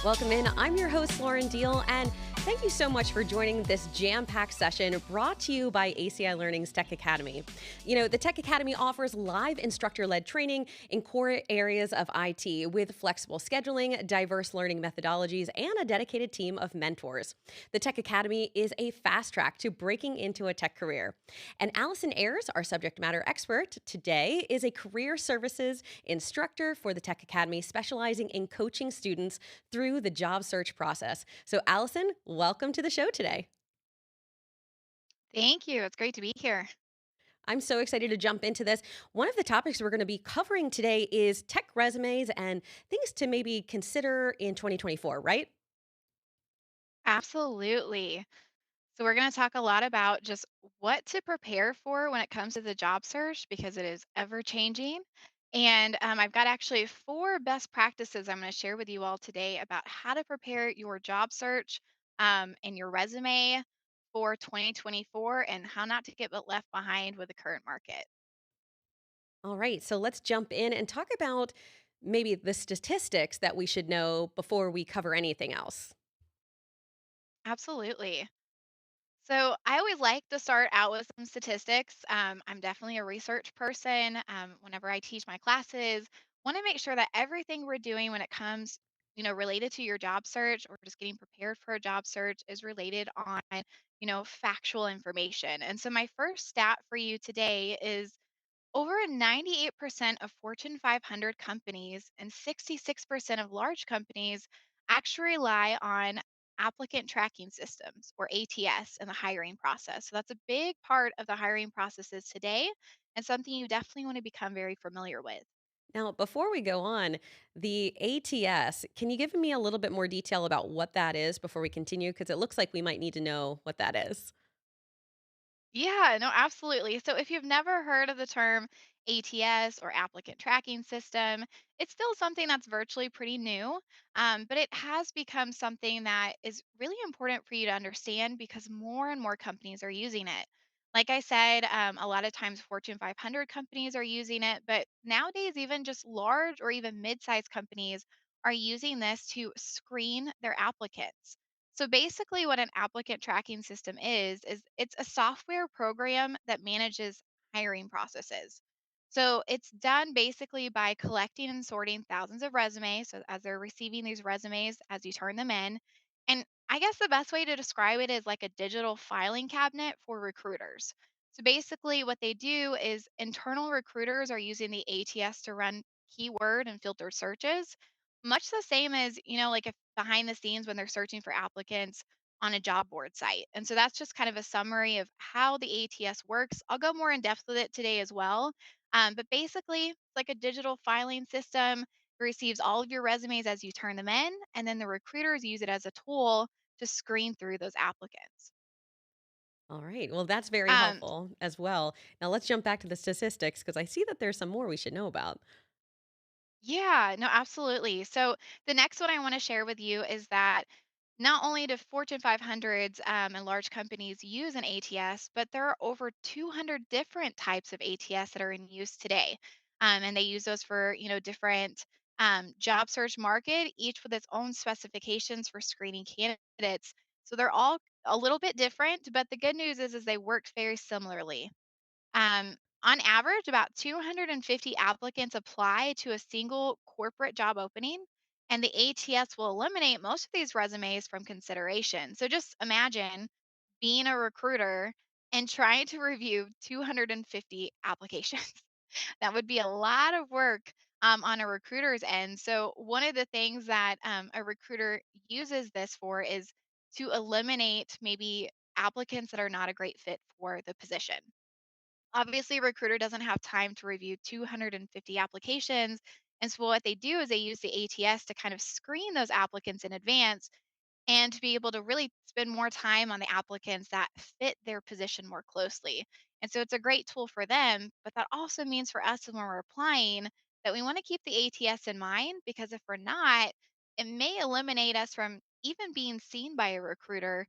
Welcome in. I'm your host, Lauren Deal, and thank you so much for joining this jam packed session brought to you by ACI Learning's Tech Academy. The Tech Academy offers live instructor led training in core areas of IT with flexible scheduling, diverse learning methodologies, and a dedicated team of mentors. The Tech Academy is a fast track to breaking into a tech career. And Alison Ayers, our subject matter expert today, is a career services instructor for the Tech Academy, specializing in coaching students through the job search process. So, Allison, welcome to the show today. Thank you. It's great to be here. I'm so excited to jump into this. One of the topics we're going to be covering today is tech resumes and things to maybe consider in 2024, right? Absolutely. So, we're going to talk a lot about just what to prepare for when it comes to the job search because it is ever changing. And I've got actually four best practices I'm going to share with you all today about how to prepare your job search and your resume for 2024 and how not to get left behind with the current market. All right, so let's jump in and talk about maybe the statistics that we should know before we cover anything else. Absolutely. So I always like to start out with some statistics. I'm definitely a research person. Whenever I teach my classes, want to make sure that everything we're doing when it comes, related to your job search or just getting prepared for a job search is related on, factual information. And so my first stat for you today is over 98% of Fortune 500 companies and 66% of large companies actually rely on applicant tracking systems or ATS in the hiring process. So that's a big part of the hiring processes today and something you definitely want to become very familiar with. Now, before we go on, the ATS, can you give me a little bit more detail about what that is before we continue? Because it looks like we might need to know what that is. Yeah, no, absolutely. So if you've never heard of the term ATS or applicant tracking system, it's still something that's virtually pretty new, but it has become something that is really important for you to understand because more and more companies are using it. Like I said, a lot of times Fortune 500 companies are using it, but nowadays, even just large or even mid sized companies are using this to screen their applicants. So basically what an applicant tracking system is it's a software program that manages hiring processes. So it's done basically by collecting and sorting thousands of resumes. So as they're receiving these resumes, as you turn them in, and I guess the best way to describe it is like a digital filing cabinet for recruiters. So basically what they do is internal recruiters are using the ATS to run keyword and filter searches, much the same as, like if behind the scenes when they're searching for applicants on a job board site. And so that's just kind of a summary of how the ATS works. I'll go more in depth with it today as well. But basically, it's like a digital filing system. It receives all of your resumes as you turn them in, and then the recruiters use it as a tool to screen through those applicants. All right. Well, that's very Um, helpful as well. Now let's jump back to the statistics because I see that there's some more we should know about. Yeah, no, absolutely. So the next one I want to share with you is that not only do Fortune 500s and large companies use an ATS, but there are over 200 different types of ATS that are in use today. And they use those for, different job search market, each with its own specifications for screening candidates. So they're all a little bit different, but the good news is they work very similarly. On average, about 250 applicants apply to a single corporate job opening, and the ATS will eliminate most of these resumes from consideration. So just imagine being a recruiter and trying to review 250 applications. That would be a lot of work on a recruiter's end. So, one of the things that a recruiter uses this for is to eliminate maybe applicants that are not a great fit for the position. Obviously, a recruiter doesn't have time to review 250 applications. And so, what they do is they use the ATS to kind of screen those applicants in advance and to be able to really spend more time on the applicants that fit their position more closely. And so, it's a great tool for them. But that also means for us when we're applying that we want to keep the ATS in mind because if we're not, it may eliminate us from even being seen by a recruiter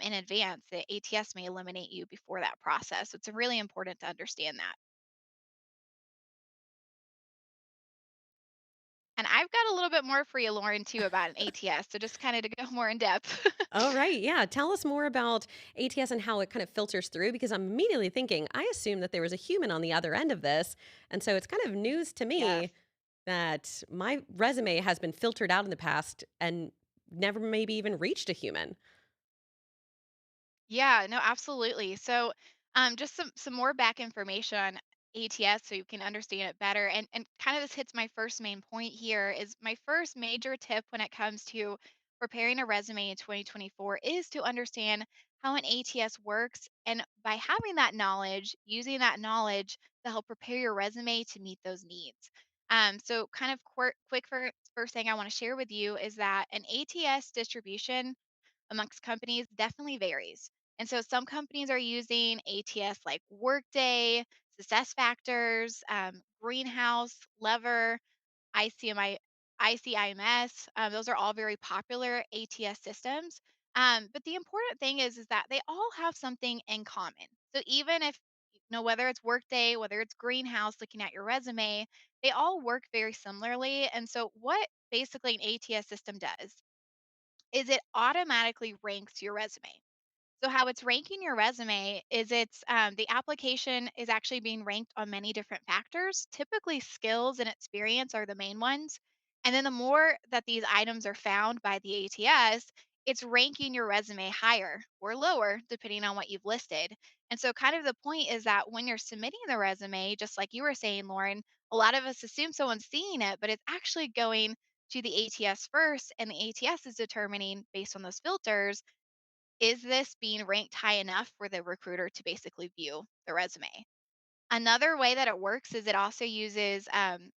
in advance. The ATS may eliminate you before that process. So it's really important to understand that. And I've got a little bit more for you, Lauren, too, about an ATS. So just kind of to go more in depth. All right. Yeah. Tell us more about ATS and how it kind of filters through because I'm immediately thinking, I assume that there was a human on the other end of this. And so it's kind of news to Yes. me that my resume has been filtered out in the past and never maybe even reached a human. Yeah, no, absolutely. So, just some more back information on ATS so you can understand it better. And kind of this hits my first main point here is my first major tip when it comes to preparing a resume in 2024 is to understand how an ATS works. And by having that knowledge, using that knowledge to help prepare your resume to meet those needs. So kind of quick first thing I want to share with you is that an ATS distribution amongst companies definitely varies. And so some companies are using ATS like Workday, Success Factors, Greenhouse, Lever, ICMI, ICIMS. Those are all very popular ATS systems. But the important thing is that they all have something in common. So even if whether it's Workday, whether it's Greenhouse, looking at your resume, they all work very similarly. And so what basically an ATS system does is it automatically ranks your resume. So how it's ranking your resume is the application is actually being ranked on many different factors. Typically, skills and experience are the main ones, and then the more that these items are found by the ATS, it's ranking your resume higher or lower depending on what you've listed. And so, kind of the point is that when you're submitting the resume, just like you were saying, Lauren, a lot of us assume someone's seeing it, but it's actually going to the ATS first, and the ATS is determining based on those filters, is this being ranked high enough for the recruiter to basically view the resume? Another way that it works is it also uses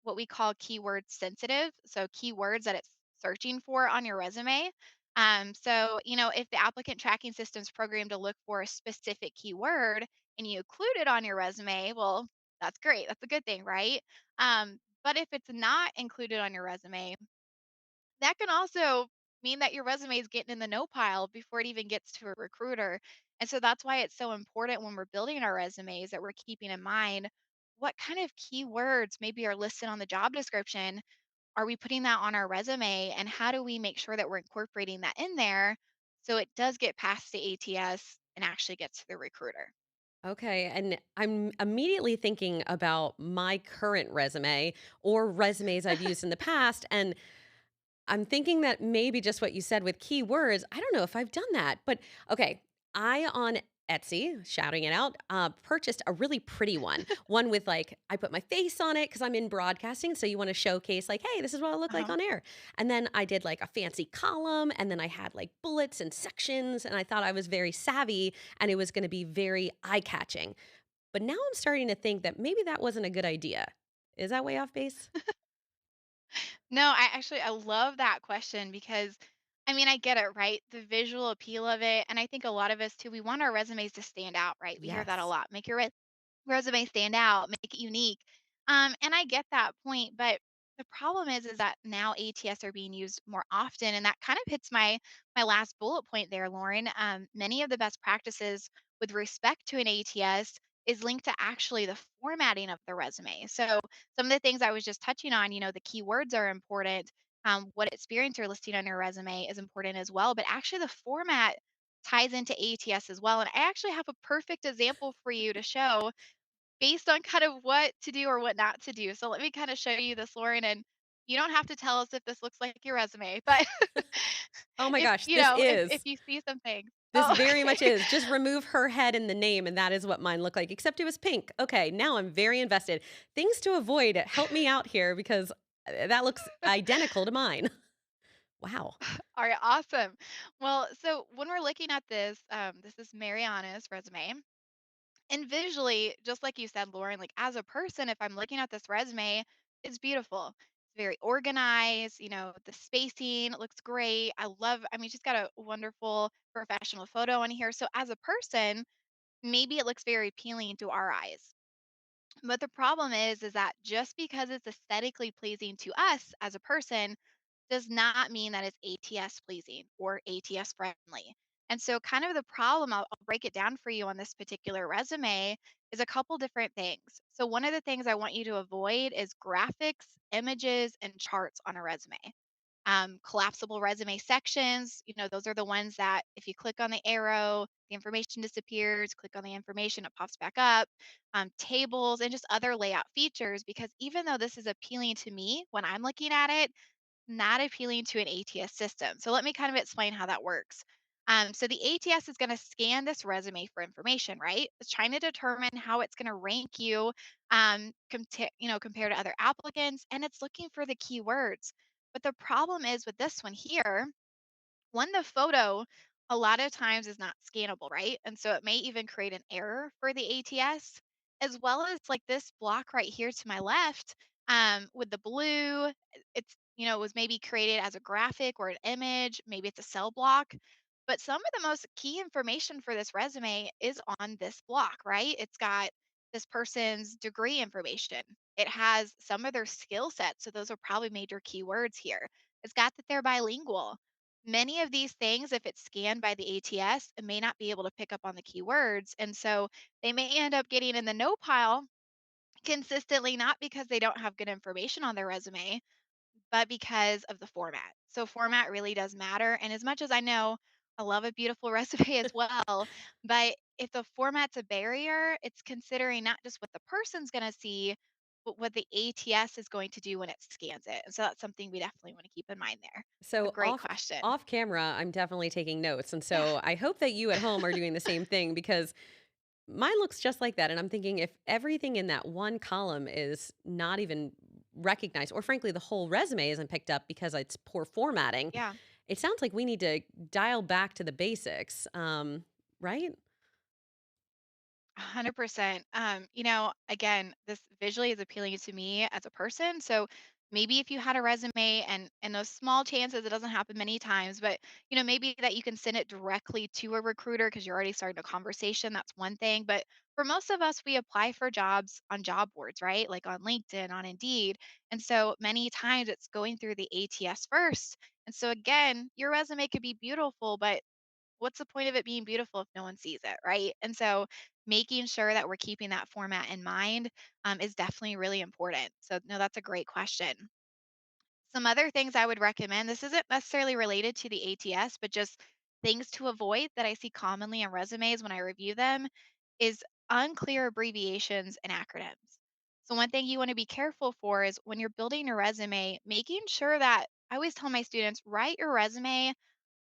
what we call keyword sensitive. So, keywords that it's searching for on your resume. If the applicant tracking system is programmed to look for a specific keyword and you include it on your resume, well, that's great. That's a good thing, right? But if it's not included on your resume, that can also mean that your resume is getting in the no pile before it even gets to a recruiter. And so that's why it's so important when we're building our resumes that we're keeping in mind what kind of keywords maybe are listed on the job description. Are we putting that on our resume? And how do we make sure that we're incorporating that in there so it does get past the ATS and actually gets to the recruiter? Okay. And I'm immediately thinking about my current resume or resumes I've used in the past. And I'm thinking that maybe just what you said with keywords, I don't know if I've done that, but okay. I on Etsy, shouting it out, purchased a really pretty one with like, I put my face on it because I'm in broadcasting. So you want to showcase, like, hey, this is what I look like Uh-huh. on air. And then I did like a fancy column, and then I had like bullets and sections. And I thought I was very savvy and it was going to be very eye catching. But now I'm starting to think that maybe that wasn't a good idea. Is that way off base? No, I love that question because I mean, I get it, right? The visual appeal of it. And I think a lot of us too, we want our resumes to stand out, right? We hear that a Yes. lot. Make your resume stand out, make it unique. And I get that point, but the problem is that now ATS are being used more often, and that kind of hits my last bullet point there, Lauren. Many of the best practices with respect to an ATS is linked to actually the formatting of the resume. So some of the things I was just touching on, the keywords are important. What experience you're listing on your resume is important as well, but actually the format ties into ATS as well. And I actually have a perfect example for you to show based on kind of what to do or what not to do. So let me kind of show you this, Lauren, and you don't have to tell us if this looks like your resume, but Oh my if gosh, this if is. you see some things. This Oh, very much okay. is. Just remove her head and the name, and that is what mine looked like, except it was pink. Okay, now I'm very invested. Things to avoid. Help me out here because that looks identical to mine. Wow. All right, awesome. Well, so when we're looking at this, this is Mariana's resume. And visually, just like you said, Lauren, like as a person, if I'm looking at this resume, it's beautiful. It's very organized, the spacing looks great. I mean, she's got a wonderful professional photo on here. So as a person, maybe it looks very appealing to our eyes. But the problem is that just because it's aesthetically pleasing to us as a person does not mean that it's ATS pleasing or ATS friendly. And so, kind of the problem, I'll break it down for you on this particular resume, is a couple different things. So, one of the things I want you to avoid is graphics, images, and charts on a resume. Collapsible resume sections, those are the ones that if you click on the arrow, the information disappears, click on the information, it pops back up. Tables and just other layout features, because even though this is appealing to me when I'm looking at it, not appealing to an ATS system. So let me kind of explain how that works. So the ATS is going to scan this resume for information, right? It's trying to determine how it's going to rank you, compared to other applicants, and it's looking for the keywords. But the problem is with this one here, one, the photo a lot of times is not scannable, right? And so it may even create an error for the ATS, as well as like this block right here to my left, with the blue. It was maybe created as a graphic or an image, maybe it's a cell block. But some of the most key information for this resume is on this block, right? It's got this person's degree information. It has some of their skill sets. So those are probably major keywords here. It's got that they're bilingual. Many of these things, if it's scanned by the ATS, it may not be able to pick up on the keywords. And so they may end up getting in the no pile consistently, not because they don't have good information on their resume, but because of the format. So format really does matter. And as much as I know I love a beautiful resume as well, but if the format's a barrier, it's considering not just what the person's going to see, but what the ATS is going to do when it scans it. And so that's something we definitely want to keep in mind there. A So great question. off camera, I'm definitely taking notes. And Yeah. so I hope that you at home are doing the same thing because mine looks just like that. And I'm thinking if everything in that one column is not even recognized, or frankly, the whole resume isn't picked up because it's poor formatting, Yeah. it sounds like we need to dial back to the basics. Right? 100%. Again, this visually is appealing to me as a person. So maybe if you had a resume, and those small chances, it doesn't happen many times, but maybe that you can send it directly to a recruiter because you're already starting a conversation. That's one thing. But for most of us, we apply for jobs on job boards, right? Like on LinkedIn, on Indeed. And so many times it's going through the ATS first. And so again, your resume could be beautiful, but what's the point of it being beautiful if no one sees it, right? And so making sure that we're keeping that format in mind, is definitely really important. So, no, that's a great question. Some other things I would recommend, this isn't necessarily related to the ATS, but just things to avoid that I see commonly in resumes when I review them, is unclear abbreviations and acronyms. So, one thing you want to be careful for is when you're building your resume, making sure that I always tell my students, write your resume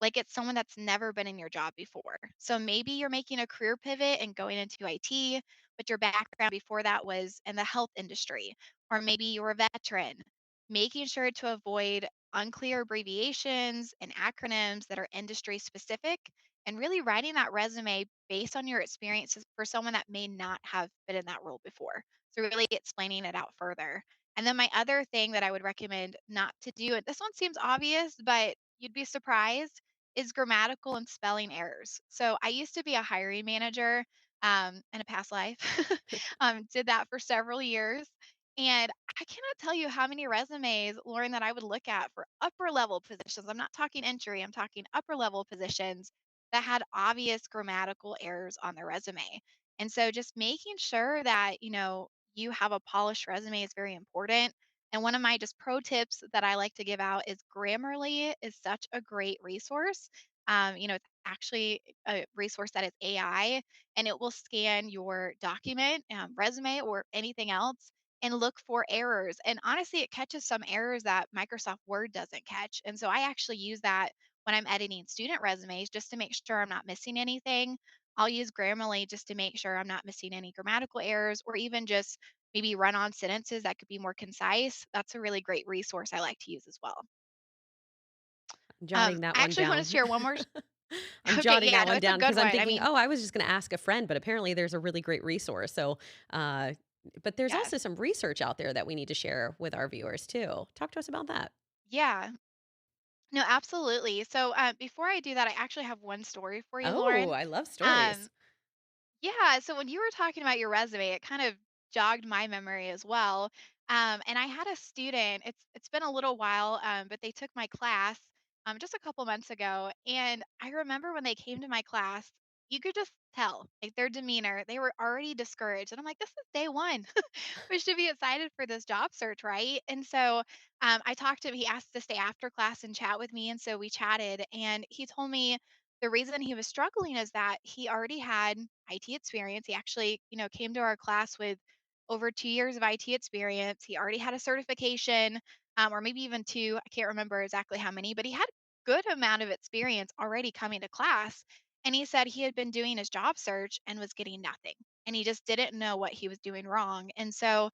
like it's someone that's never been in your job before. So, maybe you're making a career pivot and going into IT, but your background before that was in the health industry, or maybe you're a veteran. Making sure to avoid unclear abbreviations and acronyms that are industry specific, and really writing that resume based on your experiences for someone that may not have been in that role before. So, really explaining it out further. And then, my other thing that I would recommend not to do, and this one seems obvious, but you'd be surprised, is grammatical and spelling errors. So, I used to be a hiring manager, in a past life, did that for several years. And I cannot tell you how many resumes, Lauren, that I would look at for upper level positions. I'm not talking entry, I'm talking upper level positions that had obvious grammatical errors on their resume. And so just making sure that, you have a polished resume is very important. And one of my just pro tips that I like to give out is Grammarly is such a great resource. It's actually a resource that is AI, and it will scan your document, resume, or anything else, and look for errors. And honestly, it catches some errors that Microsoft Word doesn't catch. And so I actually use that when I'm editing student resumes just to make sure I'm not missing anything. I'll use Grammarly just to make sure I'm not missing any grammatical errors, or even just maybe run on sentences that could be more concise. That's a really great resource I like to use as well. Jotting that I one actually want to down. share one more. I'm Okay, jotting yeah, that no, one it's a down good because I'm one. I thinking, mean, oh, I was just going to ask a friend, but apparently there's a really great resource. So, but there's also yes. some research out there that we need to share with our viewers too. Talk to us about that. Yeah. No, absolutely. So, before I do that, I actually have one story for you, Oh, Lauren. I love stories. Um, Yeah, so when you were talking about your resume, it kind of jogged my memory as well. And I had a student. It's been a little while, but they took my class, just a couple months ago, and I remember when they came to my class, you could just tell. Like their demeanor, they were already discouraged. And I'm like, this is day one. We should be excited for this job search, right? And so I talked to him. He asked to stay after class and chat with me. And so we chatted, and he told me the reason he was struggling is that he already had IT experience. He actually, came to our class with over 2 years of IT experience. He already had a certification, or maybe even two. I can't remember exactly how many, but he had a good amount of experience already coming to class. And he said he had been doing his job search and was getting nothing. And he just didn't know what he was doing wrong. And so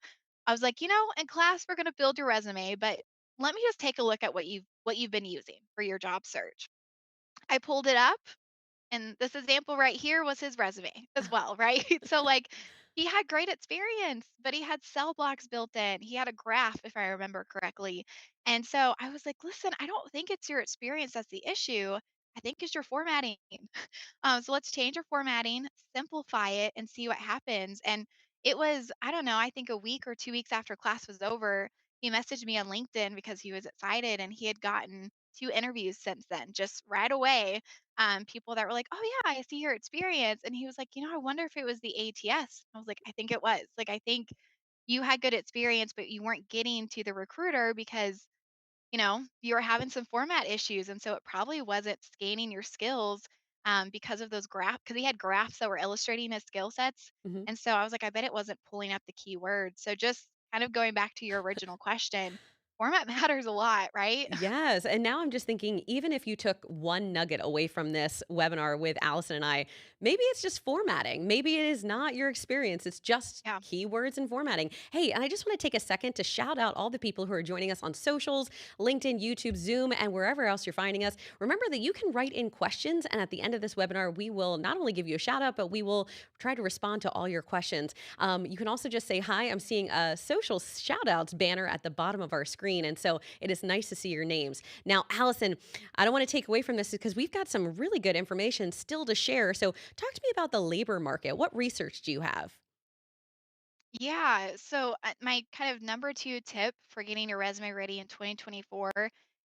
I was like, in class we're going to build your resume, but let me just take a look at what you've been using for your job search. I pulled it up, and this example right here was his resume as well, right? So, like, he had great experience, but he had cell blocks built in. He had a graph, if I remember correctly. And so I was like, listen, I don't think it's your experience that's the issue. I think it's your formatting. So let's change our formatting, simplify it, and see what happens. And it was, I don't know, I think a week or 2 weeks after class was over, he messaged me on LinkedIn because he was excited, and he had gotten two interviews since then, just right away. People that were like, "Oh yeah, I see your experience," and he was like, "I wonder if it was the ATS." I was like, "I think it was. Like, I think you had good experience, but you weren't getting to the recruiter because you were having some format issues, and so it probably wasn't scanning your skills because of those graphs. Because he had graphs that were illustrating his skill sets, Mhm. and so I was like, I bet it wasn't pulling up the keywords. So just kind of going back to your original question, format matters a lot, right? Yes, and now I'm just thinking, even if you took one nugget away from this webinar with Allison and I, maybe it's just formatting. Maybe it is not your experience. It's just Yeah. keywords and formatting. Hey, and I just want to take a second to shout out all the people who are joining us on socials, LinkedIn, YouTube, Zoom, and wherever else you're finding us. Remember that you can write in questions, and at the end of this webinar, we will not only give you a shout out, but we will try to respond to all your questions. You can also just say hi. I'm seeing a social shout outs banner at the bottom of our screen. And so it is nice to see your names. Now, Allison, I don't want to take away from this because we've got some really good information still to share. So talk to me about the labor market. What research do you have? Yeah. So, my kind of number two tip for getting your resume ready in 2024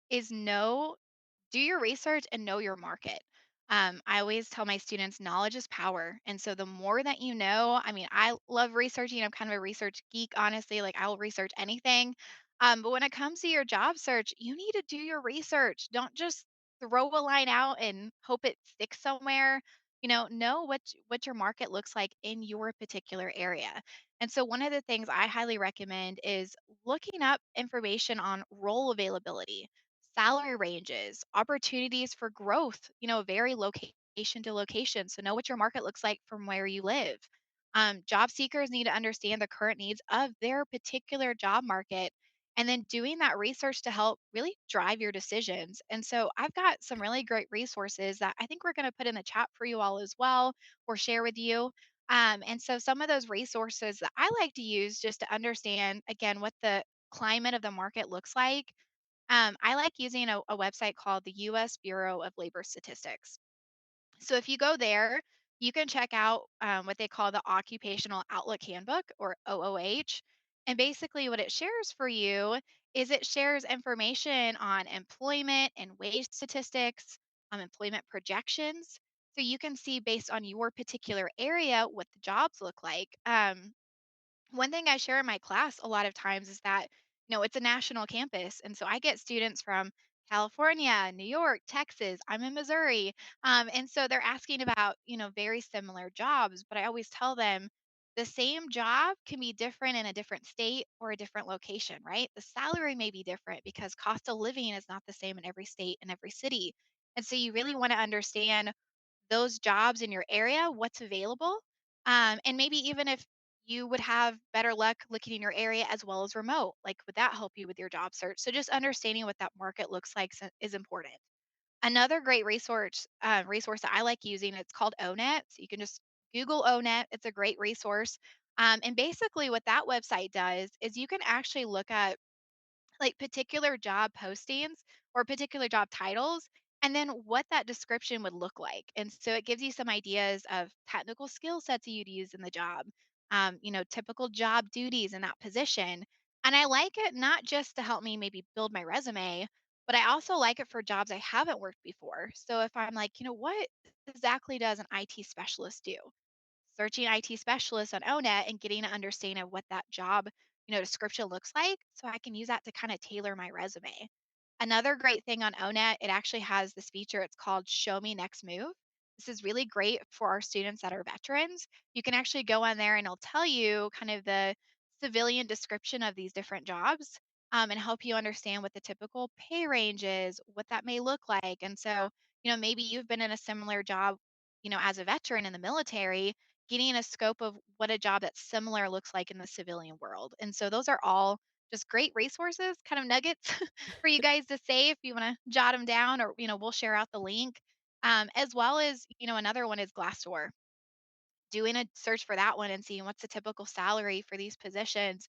is do your research and know your market. I always tell my students knowledge is power. And so the more that you know, I mean, I love researching. I'm kind of a research geek, honestly. Like, I'll research anything. But when it comes to your job search, you need to do your research. Don't just throw a line out and hope it sticks somewhere. Know what your market looks like in your particular area. And so one of the things I highly recommend is looking up information on role availability, salary ranges, opportunities for growth, vary location to location. So know what your market looks like from where you live. Job seekers need to understand the current needs of their particular job market, and then doing that research to help really drive your decisions. And so I've got some really great resources that I think we're going to put in the chat for you all as well, or share with you. And so some of those resources that I like to use just to understand, again, what the climate of the market looks like. I like using a website called the US Bureau of Labor Statistics. So if you go there, you can check out what they call the Occupational Outlook Handbook, or OOH. And basically, what it shares for you is it shares information on employment and wage statistics, employment projections. So you can see based on your particular area what the jobs look like. One thing I share in my class a lot of times is that, it's a national campus. And so I get students from California, New York, Texas. I'm in Missouri. And so they're asking about, very similar jobs. But I always tell them the same job can be different in a different state or a different location, right? The salary may be different because cost of living is not the same in every state and every city. And so you really want to understand those jobs in your area, what's available. And maybe even if you would have better luck looking in your area as well as remote, like would that help you with your job search? So just understanding what that market looks like is important. Another great resource that I like using, it's called ONET. So you can just Google ONET. It's a great resource. And basically, what that website does is you can actually look at like particular job postings or particular job titles, and then what that description would look like. And so it gives you some ideas of technical skill sets you'd use in the job, typical job duties in that position. And I like it not just to help me maybe build my resume, But I also like it for jobs I haven't worked before. So if I'm like, what exactly does an IT specialist do? Searching IT specialist on ONET and getting an understanding of what that job, description looks like so I can use that to kind of tailor my resume. Another great thing on ONET, it actually has this feature. It's called Show Me Next Move. This is really great for our students that are veterans. You can actually go on there and it'll tell you kind of the civilian description of these different jobs, and help you understand what the typical pay range is, what that may look like. And so, maybe you've been in a similar job, as a veteran in the military, getting a scope of what a job that's similar looks like in the civilian world. And so those are all just great resources, kind of nuggets for you guys to save if you want to jot them down, or we'll share out the link. As well as another one is Glassdoor, doing a search for that one and seeing what's the typical salary for these positions.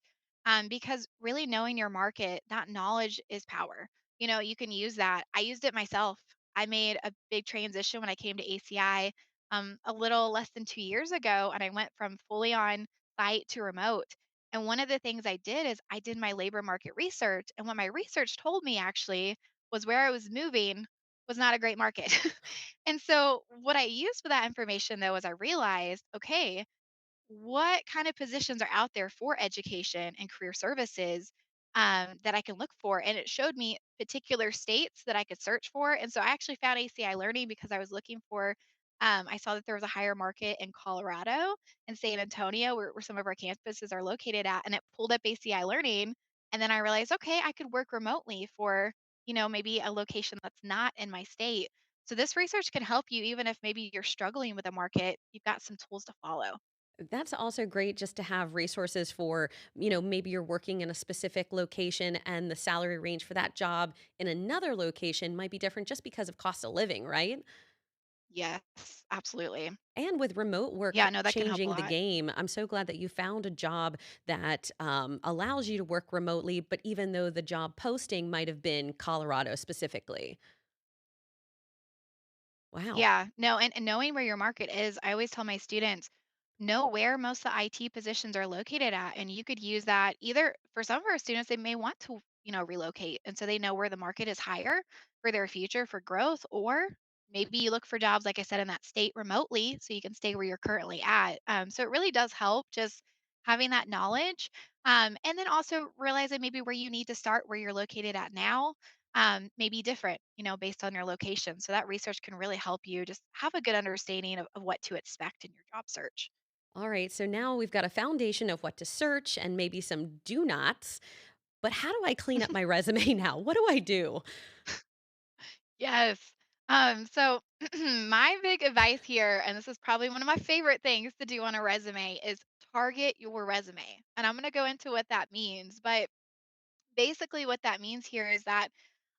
Because really knowing your market, that knowledge is power. You can use that. I used it myself. I made a big transition when I came to ACI, a little less than 2 years ago, and I went from fully on site to remote. And one of the things I did is I did my labor market research. And what my research told me actually was where I was moving was not a great market. And so what I used for that information though is I realized, okay, what kind of positions are out there for education and career services, that I can look for? And it showed me particular states that I could search for. And so I actually found ACI Learning because I was looking for, I saw that there was a higher market in Colorado and San Antonio, where some of our campuses are located at. And it pulled up ACI Learning. And then I realized, okay, I could work remotely for, maybe a location that's not in my state. So this research can help you even if maybe you're struggling with a market, you've got some tools to follow. That's also great just to have resources for, maybe you're working in a specific location and the salary range for that job in another location might be different just because of cost of living, right? Yes, absolutely. And with remote work Yeah, no, that can help a changing the lot. game, I'm so glad that you found a job that allows you to work remotely, but even though the job posting might have been Colorado specifically. Wow. Yeah, no, and knowing where your market is, I always tell my students, know where most of the IT positions are located at. And you could use that either for some of our students, they may want to, relocate. And so they know where the market is higher for their future for growth, or maybe you look for jobs, like I said, in that state remotely so you can stay where you're currently at. So it really does help just having that knowledge. And then also realizing maybe where you need to start, where you're located at now, may be different, based on your location. So that research can really help you just have a good understanding of what to expect in your job search. All right. So now we've got a foundation of what to search and maybe some do nots. But how do I clean up my resume now? What do I do? Yes. So my big advice here, and this is probably one of my favorite things to do on a resume, is target your resume. And I'm going to go into what that means. But basically, what that means here is that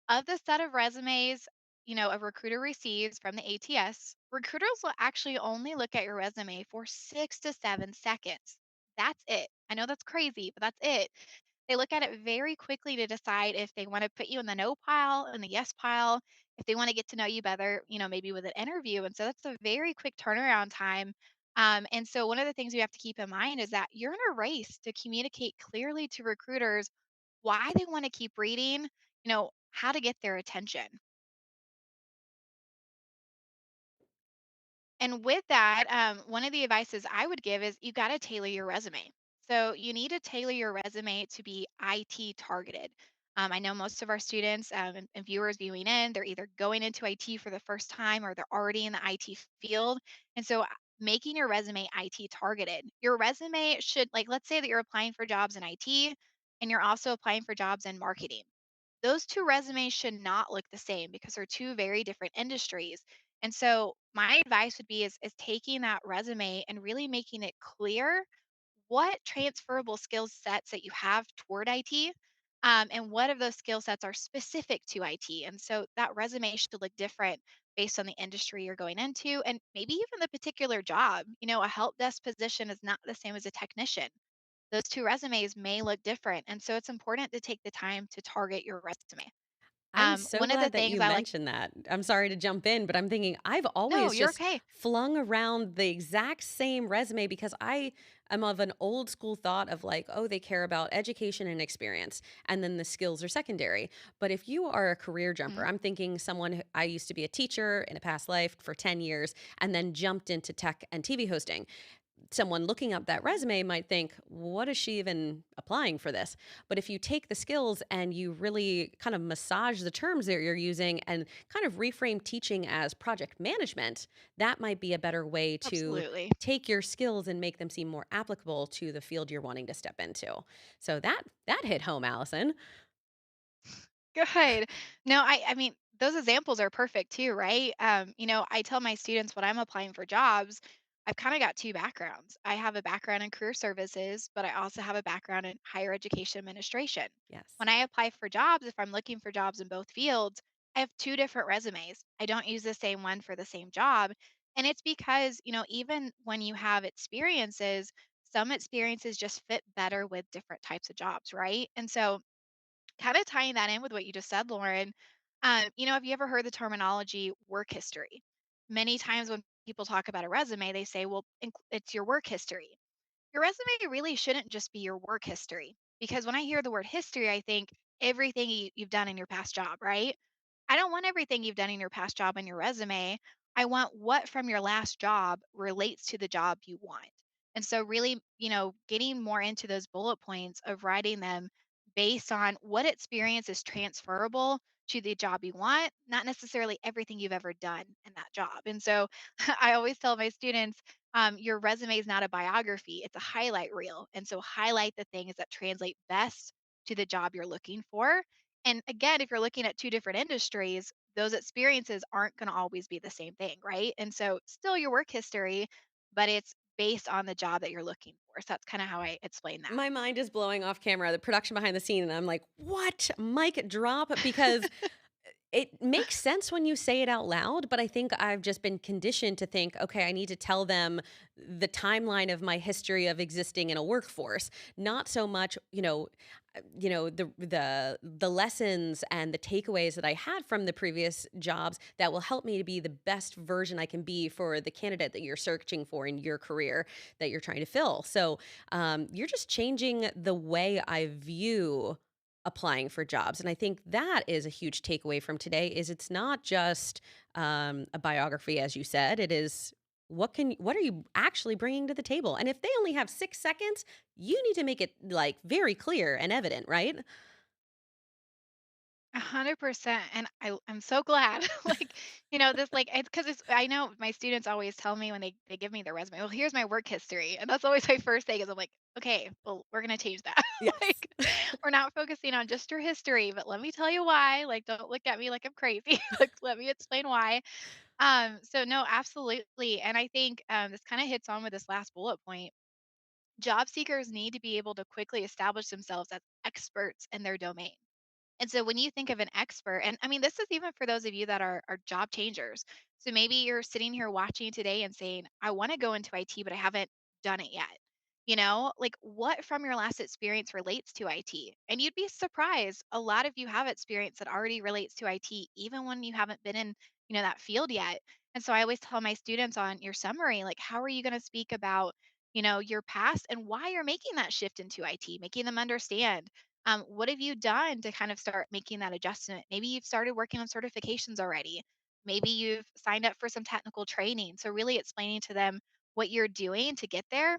of the set of resumes, a recruiter receives from the ATS, recruiters will actually only look at your resume for 6 to 7 seconds. That's it. I know that's crazy, but that's it. They look at it very quickly to decide if they want to put you in the no pile, in the yes pile, if they want to get to know you better, maybe with an interview. And so that's a very quick turnaround time. And so one of the things we have to keep in mind is that you're in a race to communicate clearly to recruiters why they want to keep reading, how to get their attention. And with that, one of the advices I would give is you got to tailor your resume. So you need to tailor your resume to be IT targeted. I know most of our students, and viewers viewing in, they're either going into IT for the first time or they're already in the IT field. And so making your resume IT targeted. Your resume should, like, let's say that you're applying for jobs in IT and you're also applying for jobs in marketing. Those two resumes should not look the same because they're two very different industries. And so my advice would be is taking that resume and really making it clear what transferable skill sets that you have toward IT, and what of those skill sets are specific to IT. And so that resume should look different based on the industry you're going into and maybe even the particular job. A help desk position is not the same as a technician. Those two resumes may look different. And so it's important to take the time to target your resume. I'm so One of the glad that things you I like, mentioned that. I'm sorry to jump in, but I'm thinking I've no, always you're just okay. flung around the exact same resume because I am of an old school thought of like, oh, they care about education and experience, and then the skills are secondary. But if you are a career jumper, Mhm. I'm thinking I used to be a teacher in a past life for 10 years and then jumped into tech and TV hosting. Someone looking up that Mhm. resume might think, what is she even applying for this? But if you take the skills and you really kind of massage the terms that you're using and kind of reframe teaching as project management, that might be a better way to Absolutely. take your skills and make them seem more applicable to the field you're wanting to step into. So that hit home, Allison. Good. No, I mean, those examples are perfect too, right? I tell my students when I'm applying for jobs, I've kind of got two backgrounds. I have a background in career services, but I also have a background in higher education administration. Yes. When I apply for jobs, if I'm looking for jobs in both fields, I have two different resumes. I don't use the same one for the same job. And it's because, even when you have experiences, some experiences just fit better with different types of jobs, right? And so, kind of tying that in with what you just said, Lauren, have you ever heard the terminology work history? Many times when people talk about a resume, they say, well, it's your work history. Your resume really shouldn't just be your work history because when I hear the word history, I think everything you've done in your past job, right? I don't want everything you've done in your past job in your resume. I want what from your last job relates to the job you want. And so, really, getting more into those bullet points of writing them based on what experience is transferable to the job you want, not necessarily everything you've ever done in that job. And so, I always tell my students, your resume is not a biography, it's a highlight reel. And so highlight the things that translate best to the job you're looking for. And again, if you're looking at two different industries, those experiences aren't going to always be the same thing, right? And so still your work history, but it's based on the job that you're looking for. So that's kind of how I explain My mind is blowing off camera, the production behind the scene, and I'm like, what? Mic drop? Because it makes sense when you say it out loud, but I think I've just been conditioned to think, okay, I need to tell them the timeline of my history of existing in a workforce, not so much, the lessons and the takeaways that I had from the previous jobs that will help me to be the best version I can be for the candidate that you're searching for in your career that you're trying to fill. So you're just changing the way I view applying for jobs. And I think that is a huge takeaway from today is it's not just a biography, as you said. It is what are you actually bringing to the table? And if they only have 6 seconds, you need to make it like very clear and evident, right? 100%. And I'm so glad. This, like, it's because I know my students always tell me when they give me their resume, well, here's my work history. And that's always my first thing is I'm like, okay, well, we're going to change that. Yes. Like, we're not focusing on just your history, but let me tell you why. Like, don't look at me like I'm crazy. Like, let me explain why. So no, absolutely. And I think this kind of hits on with this last bullet point. Job seekers need to be able to quickly establish themselves as experts in their domain. And so when you think of an expert, and I mean, this is even for those of you that are job changers. So maybe you're sitting here watching today and saying, I want to go into IT, but I haven't done it yet. Like what from your last experience relates to IT? And you'd be surprised. A lot of you have experience that already relates to IT, even when you haven't been in, that field yet. And so I always tell my students on your summary, like, how are you going to speak about, your past and why you're making that shift into IT, making them understand what have you done to kind of start making that adjustment? Maybe you've started working on certifications already. Maybe you've signed up for some technical training. So, really explaining to them what you're doing to get there.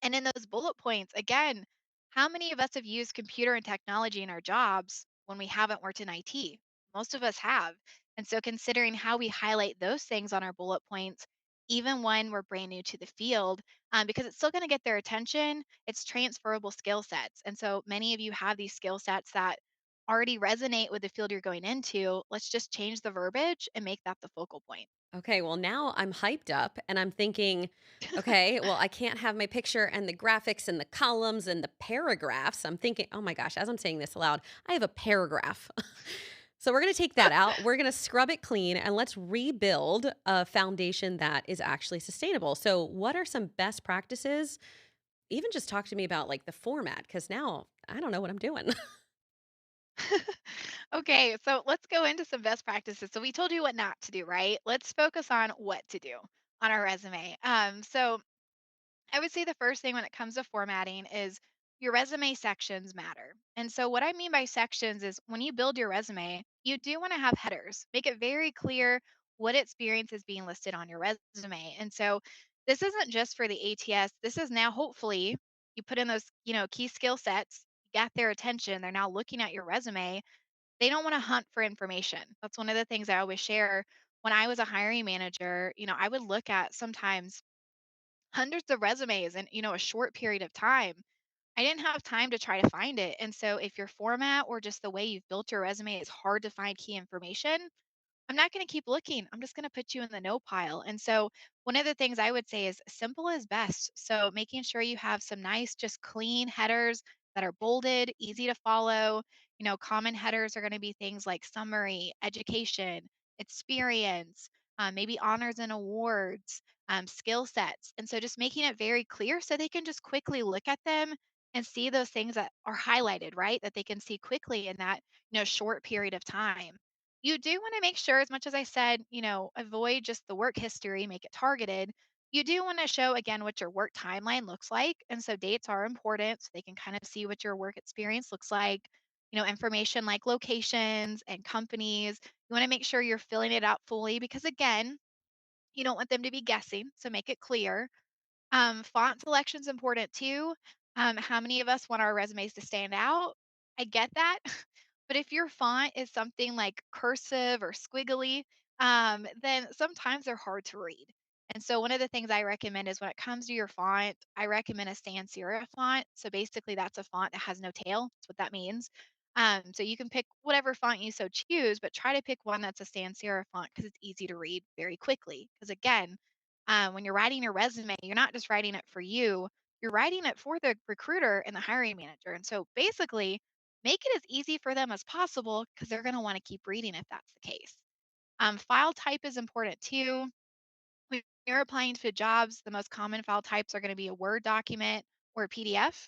And in those bullet points, again, how many of us have used computer and technology in our jobs when we haven't worked in IT? Most of us have. And so, considering how we highlight those things on our bullet points, even when we're brand new to the field, because it's still going to get their attention, it's transferable skill sets. And so, many of you have these skill sets that already resonate with the field you're going into. Let's just change the verbiage and make that the focal point. Okay, well, now I'm hyped up and I'm thinking, okay, well, I can't have my picture and the graphics and the columns and the paragraphs. I'm thinking, oh my gosh, as I'm saying this aloud, I have a paragraph. So we're going to take that out. We're going to scrub it clean and let's rebuild a foundation that is actually sustainable. So, what are some best practices? Even just talk to me about like the format, because now I don't know what I'm doing. Okay, so let's go into some best practices. So we told you what not to do, right? Let's focus on what to do on our resume. So I would say the first thing when it comes to formatting is your resume sections matter. And so, what I mean by sections is when you build your resume, you do want to have headers. Make it very clear what experience is being listed on your resume. And so, this isn't just for the ATS. This is now hopefully you put in those, key skill sets, got their attention. They're now looking at your resume. They don't want to hunt for information. That's one of the things I always share. When I was a hiring manager, I would look at sometimes hundreds of resumes in a short period of time. I didn't have time to try to find it. And so if your format or just the way you've built your resume is hard to find key information, I'm not going to keep looking. I'm just going to put you in the no pile. And so, one of the things I would say is simple is best. So, making sure you have some nice, just clean headers that are bolded, easy to follow. Common headers are going to be things like summary, education, experience, maybe honors and awards, skill sets. And so, just making it very clear so they can just quickly look at them and see those things that are highlighted, right? That they can see quickly in that short period of time. You do want to make sure, as much as I said, avoid just the work history, make it targeted. You do want to show again what your work timeline looks like. And so dates are important so they can kind of see what your work experience looks like. Information like locations and companies. You want to make sure you're filling it out fully because, again, you don't want them to be guessing. So make it clear. Font selection's important too. How many of us want our resumes to stand out? I get that. But if your font is something like cursive or squiggly, then sometimes they're hard to read. And so one of the things I recommend is when it comes to your font, I recommend a sans serif font. So basically that's a font that has no tail. That's what that means. So you can pick whatever font you so choose, but try to pick one that's a sans serif font because it's easy to read very quickly. Because again, when you're writing your resume, you're not just writing it for you, you're writing it for the recruiter and the hiring manager. And so basically, make it as easy for them as possible because they're going to want to keep reading if that's the case. File type is important too. When you're applying to jobs, the most common file types are going to be a Word document or a PDF.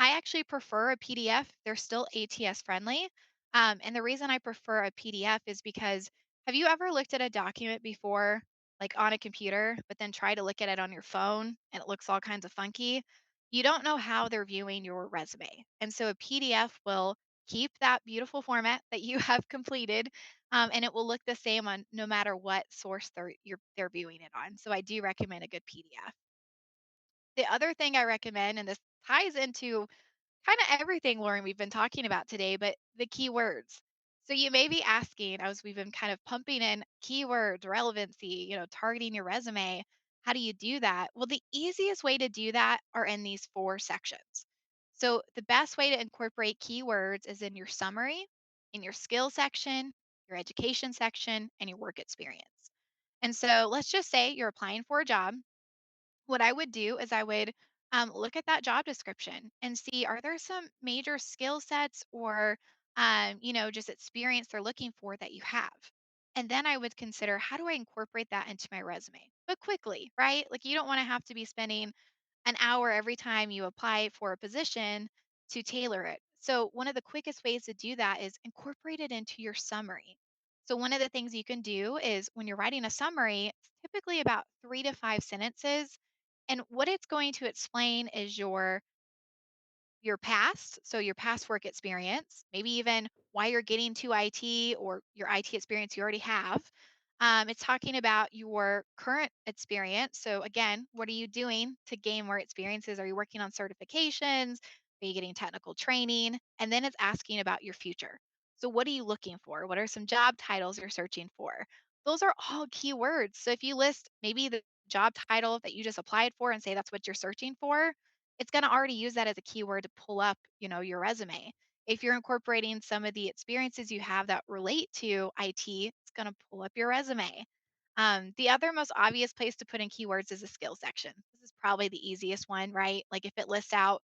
I actually prefer a PDF. They're still ATS friendly. And the reason I prefer a PDF is because have you ever looked at a document before, like on a computer, but then try to look at it on your phone and it looks all kinds of funky? You don't know how they're viewing your resume. And so a PDF will keep that beautiful format that you have completed and it will look the same on no matter what source they're viewing it on. So I do recommend a good PDF. The other thing I recommend, and this ties into kind of everything, Lauren, we've been talking about today, but the keywords. So you may be asking, as we've been kind of pumping in keywords, relevancy, targeting your resume. How do you do that? Well, the easiest way to do that are in these four sections. So the best way to incorporate keywords is in your summary, in your skill section, your education section, and your work experience. And so let's just say you're applying for a job. What I would do is I would look at that job description and see are there some major skill sets or just experience they're looking for that you have. And then I would consider how do I incorporate that into my resume, but quickly, right? Like you don't want to have to be spending an hour every time you apply for a position to tailor it. So, one of the quickest ways to do that is incorporate it into your summary. So, one of the things you can do is when you're writing a summary, it's typically about 3 to 5 sentences. And what it's going to explain is your past, so your past work experience, maybe even why you're getting to IT or your IT experience you already have. It's talking about your current experience. So, again, what are you doing to gain more experiences? Are you working on certifications? Are you getting technical training? And then it's asking about your future. So, what are you looking for? What are some job titles you're searching for? Those are all keywords. So, if you list maybe the job title that you just applied for and say that's what you're searching for, it's going to already use that as a keyword to pull up, your resume. If you're incorporating some of the experiences you have that relate to IT, it's going to pull up your resume. The other most obvious place to put in keywords is the skills section. This is probably the easiest one, right? Like if it lists out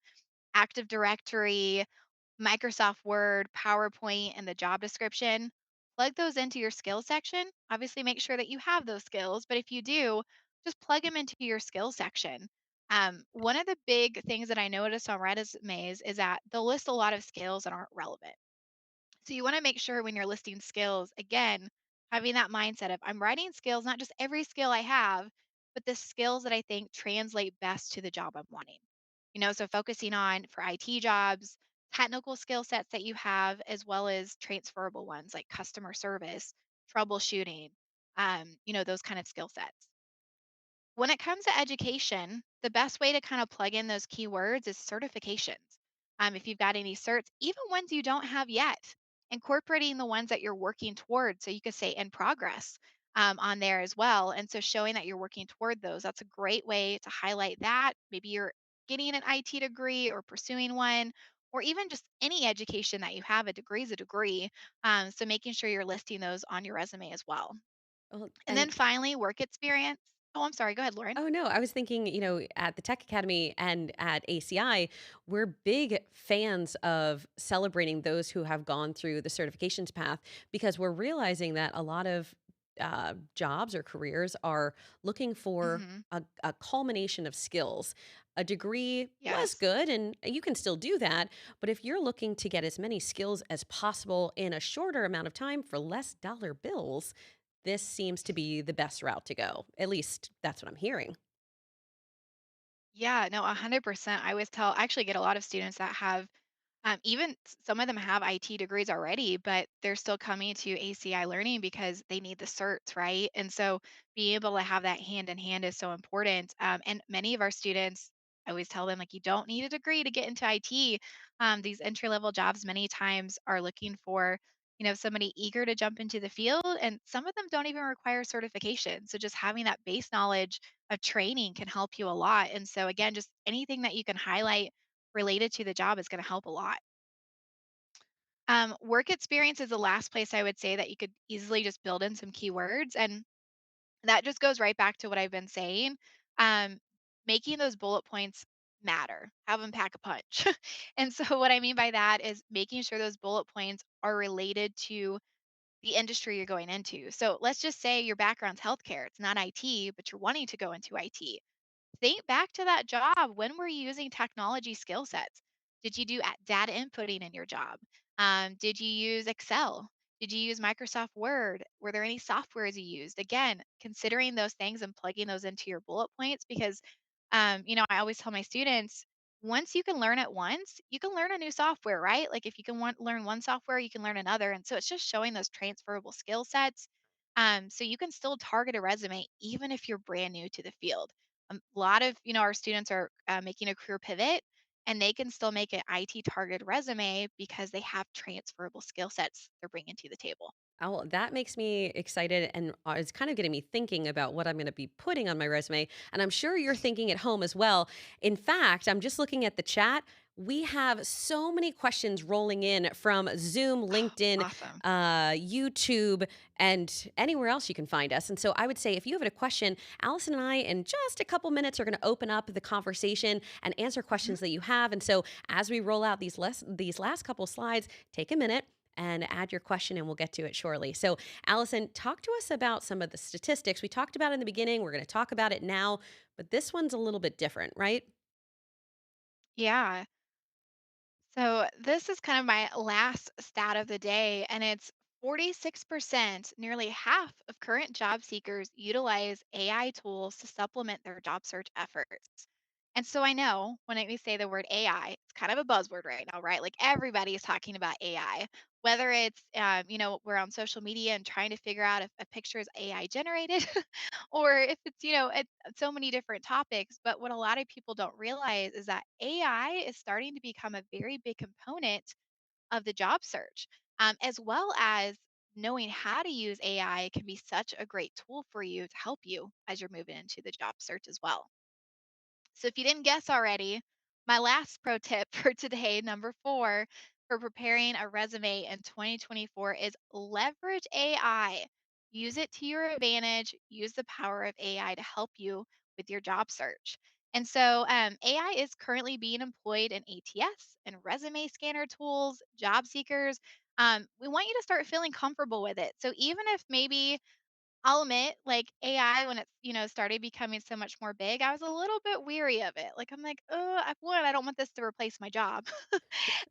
Active Directory, Microsoft Word, PowerPoint, and the job description, plug those into your skills section. Obviously, make sure that you have those skills, but if you do, just plug them into your skills section. One of the big things that I noticed on resumes is that they'll list a lot of skills that aren't relevant. So you want to make sure when you're listing skills, again, having that mindset of I'm writing skills, not just every skill I have, but the skills that I think translate best to the job I'm wanting. So focusing on for IT jobs, technical skill sets that you have, as well as transferable ones like customer service, troubleshooting, those kind of skill sets. When it comes to education, the best way to kind of plug in those keywords is certifications. If you've got any certs, even ones you don't have yet, incorporating the ones that you're working towards. So you could say in progress on there as well. And so showing that you're working toward those, that's a great way to highlight that. Maybe you're getting an IT degree or pursuing one, or even just any education that you have. A degree is a degree. So making sure you're listing those on your resume as well. Well, And then finally, work experience. Oh, I'm sorry. Go ahead, Lauren. oh, no, I was thinking, at the Tech Academy and at ACI, we're big fans of celebrating those who have gone through the certifications path because we're realizing that a lot of jobs or careers are looking for Hmm. a culmination of skills. A degree was Yes. good and you can still do that. But if you're looking to get as many skills as possible in a shorter amount of time for less dollar bills, this seems to be the best route to go. At least that's what I'm hearing. Yeah, no, 100%. I actually get a lot of students that have, even some of them have IT degrees already, but they're still coming to ACI learning because they need the certs, right? And so being able to have that hand in hand is so important. And many of our students, I always tell them, like, you don't need a degree to get into IT. These entry level jobs many times are looking for, somebody eager to jump into the field, and some of them don't even require certification. So just having that base knowledge of training can help you a lot. And so, again, just anything that you can highlight related to the job is going to help a lot. Work experience is the last place I would say that you could easily just build in some keywords. And that just goes right back to what I've been saying. Um, Making those bullet points matter, have them pack a punch. And so, what I mean by that is making sure those bullet points are related to the industry you're going into. So, let's just say your background's healthcare, it's not IT, but you're wanting to go into IT. Think back to that job. When were you using technology skill sets? Did you do data inputting in your job? Did you use Excel? Did you use Microsoft Word? Were there any softwares you used? Again, considering those things and plugging those into your bullet points because, I always tell my students once you can learn it once, you can learn a new software, right? Like if you can learn one software, you can learn another. And so it's just showing those transferable skill sets. So you can still target a resume even if you're brand new to the field. A lot of our students are making a career pivot, and they can still make an IT targeted resume because they have transferable skill sets they're bringing to the table. Oh, that makes me excited and it's kind of getting me thinking about what I'm going to be putting on my resume. And I'm sure you're thinking at home as well. In fact, I'm just looking at the chat. We have so many questions rolling in from Zoom, Oh, LinkedIn, awesome. YouTube, and anywhere else you can find us. And so I would say if you have a question, Allison and I, in just a couple minutes, are going to open up the conversation and answer Mhm. questions that you have. And so as we roll out these last couple slides, take a minute and add your question and we'll get to it shortly. So, Allison, talk to us about some of the statistics we talked about in the beginning. We're going to talk about it now, but this one's a little bit different, right? Yeah. So this is kind of my last stat of the day, and it's 46%, nearly half of current job seekers utilize AI tools to supplement their job search efforts. And so I know when we say the word AI, it's kind of a buzzword right now, right? Like everybody is talking about AI, whether it's, we're on social media and trying to figure out if a picture is AI generated or if it's, so many different topics. But what a lot of people don't realize is that AI is starting to become a very big component of the job search, as well as knowing how to use AI can be such a great tool for you to help you as you're moving into the job search as well. So, if you didn't guess already, my last pro tip for today, number four, for preparing a resume in 2024 is leverage AI. Use it to your advantage. Use the power of AI to help you with your job search. And so, AI is currently being employed in ATS and resume scanner tools, job seekers. We want you to start feeling comfortable with it. So, even if maybe I'll admit, like AI, when it started becoming so much more big, I was a little bit weary of it. Like I'm like, oh, one, I don't want this to replace my job,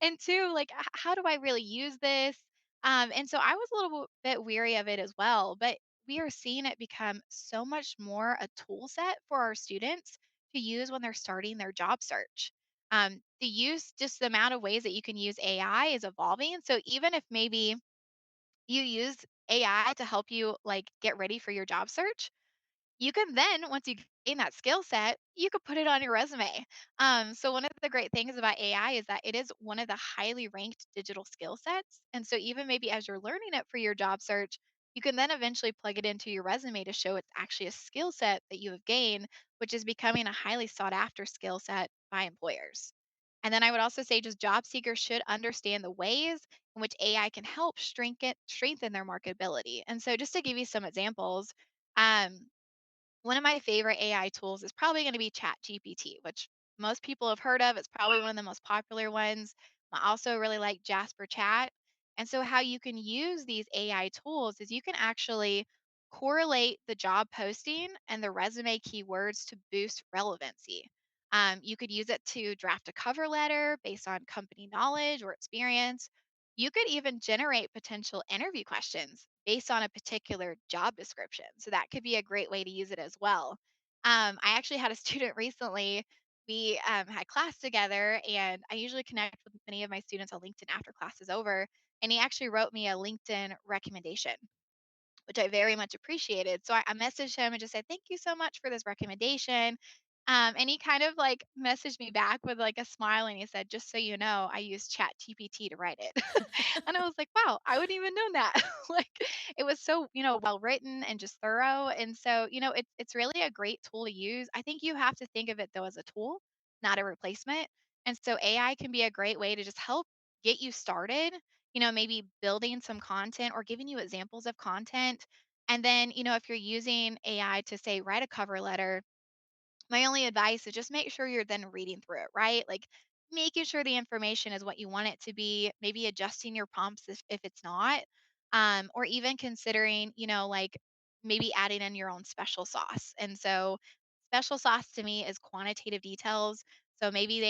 and two, like, how do I really use this? And so I was a little bit weary of it as well, but we are seeing it become so much more a tool set for our students to use when they're starting their job search. The use, just the amount of ways that you can use AI is evolving. So even if maybe you use AI to help you like get ready for your job search, you can then, once you gain that skill set, you could put it on your resume. So one of the great things about AI is that it is one of the highly ranked digital skill sets. And so even maybe as you're learning it for your job search, you can then eventually plug it into your resume to show it's actually a skill set that you have gained, which is becoming a highly sought after skill set by employers. And then I would also say just job seekers should understand the ways in which AI can help strengthen their marketability. And so just to give you some examples, um, one of my favorite AI tools is probably going to be ChatGPT, which most people have heard of. It's probably one of the most popular ones. I also really like Jasper Chat. And so, how you can use these AI tools is you can actually correlate the job posting and the resume keywords to boost relevancy. You could use it to draft a cover letter based on company knowledge or experience. You could even generate potential interview questions based on a particular job description. So that could be a great way to use it as well. I actually had a student recently. We had class together, and I usually connect with many of my students on LinkedIn after class is over. And he actually wrote me a LinkedIn recommendation, which I very much appreciated. So I messaged him and just said, "Thank you so much for this recommendation." And he kind of like messaged me back with like a smile and he said, "Just so you know, I used Chat GPT to write it." And I was like, wow, I wouldn't even known that. Like it was so, well written and just thorough. And so, it's really a great tool to use. I think you have to think of it though as a tool, not a replacement. And so AI can be a great way to just help get you started, maybe building some content or giving you examples of content. And then, if you're using AI to say write a cover letter, my only advice is just make sure you're then reading through it, right? Like making sure the information is what you want it to be, maybe adjusting your prompts if it's not, or even considering, like maybe adding in your own special sauce. And so, special sauce to me is quantitative details. So maybe